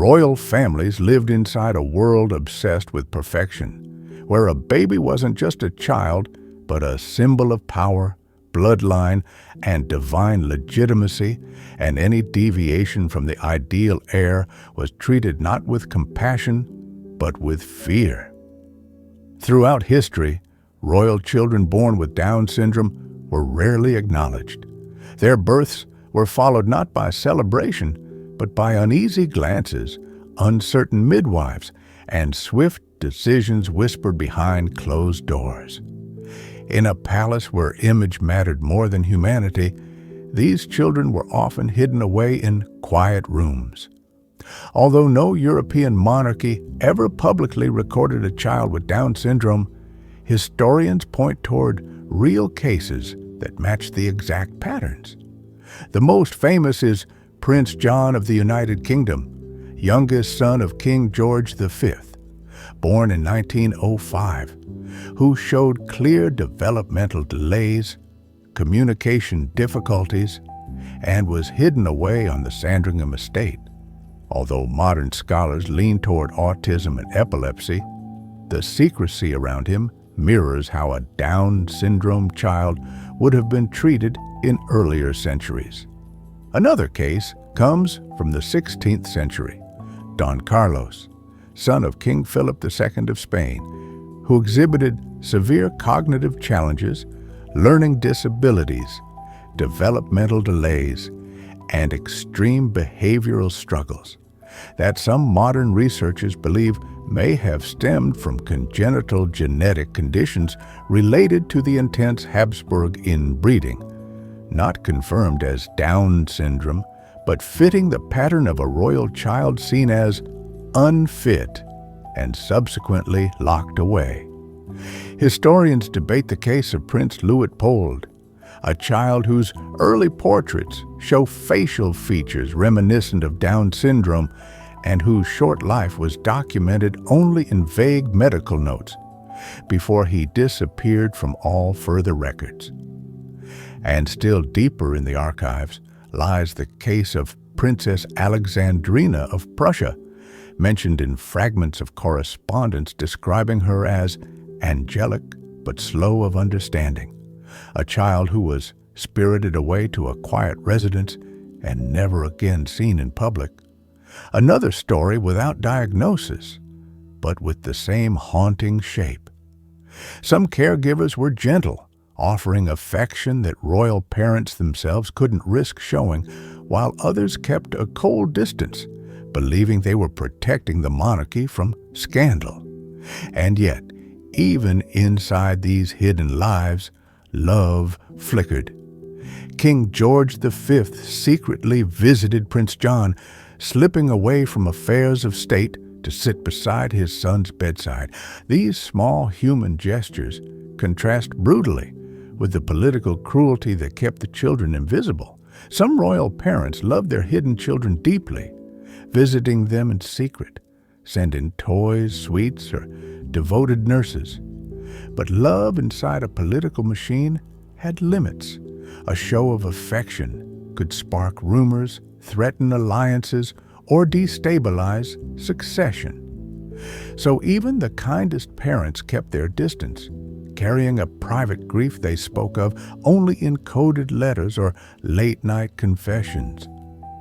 Royal families lived inside a world obsessed with perfection, where a baby wasn't just a child, but a symbol of power, bloodline, and divine legitimacy, and any deviation from the ideal heir was treated not with compassion, but with fear. Throughout history, royal children born with Down syndrome were rarely acknowledged. Their births were followed not by celebration, but by uneasy glances, uncertain midwives, and swift decisions whispered behind closed doors. In a palace where image mattered more than humanity, these children were often hidden away in quiet rooms. Although no European monarchy ever publicly recorded a child with Down syndrome, historians point toward real cases that match the exact patterns. The most famous is Prince John of the United Kingdom, youngest son of King George V, born in 1905, who showed clear developmental delays, communication difficulties, and was hidden away on the Sandringham estate. Although modern scholars lean toward autism and epilepsy, the secrecy around him mirrors how a Down syndrome child would have been treated in earlier centuries. Another case comes from the 16th century. Don Carlos, son of King Philip II of Spain, who exhibited severe cognitive challenges, learning disabilities, developmental delays, and extreme behavioral struggles that some modern researchers believe may have stemmed from congenital genetic conditions related to the intense Habsburg inbreeding, not confirmed as Down syndrome, but fitting the pattern of a royal child seen as unfit and subsequently locked away. Historians debate the case of Prince Leopold, a child whose early portraits show facial features reminiscent of Down syndrome and whose short life was documented only in vague medical notes before he disappeared from all further records. And still deeper in the archives lies the case of Princess Alexandrina of Prussia, mentioned in fragments of correspondence describing her as angelic but slow of understanding, a child who was spirited away to a quiet residence and never again seen in public. Another story without diagnosis, but with the same haunting shape. Some caregivers were gentle, offering affection that royal parents themselves couldn't risk showing, while others kept a cold distance, believing they were protecting the monarchy from scandal. And yet, even inside these hidden lives, love flickered. King George V secretly visited Prince John, slipping away from affairs of state to sit beside his son's bedside. These small human gestures contrast brutally with the political cruelty that kept the children invisible. Some royal parents loved their hidden children deeply, visiting them in secret, sending toys, sweets, or devoted nurses. But love inside a political machine had limits. A show of affection could spark rumors, threaten alliances, or destabilize succession. So even the kindest parents kept their distance, carrying a private grief they spoke of only in coded letters or late-night confessions.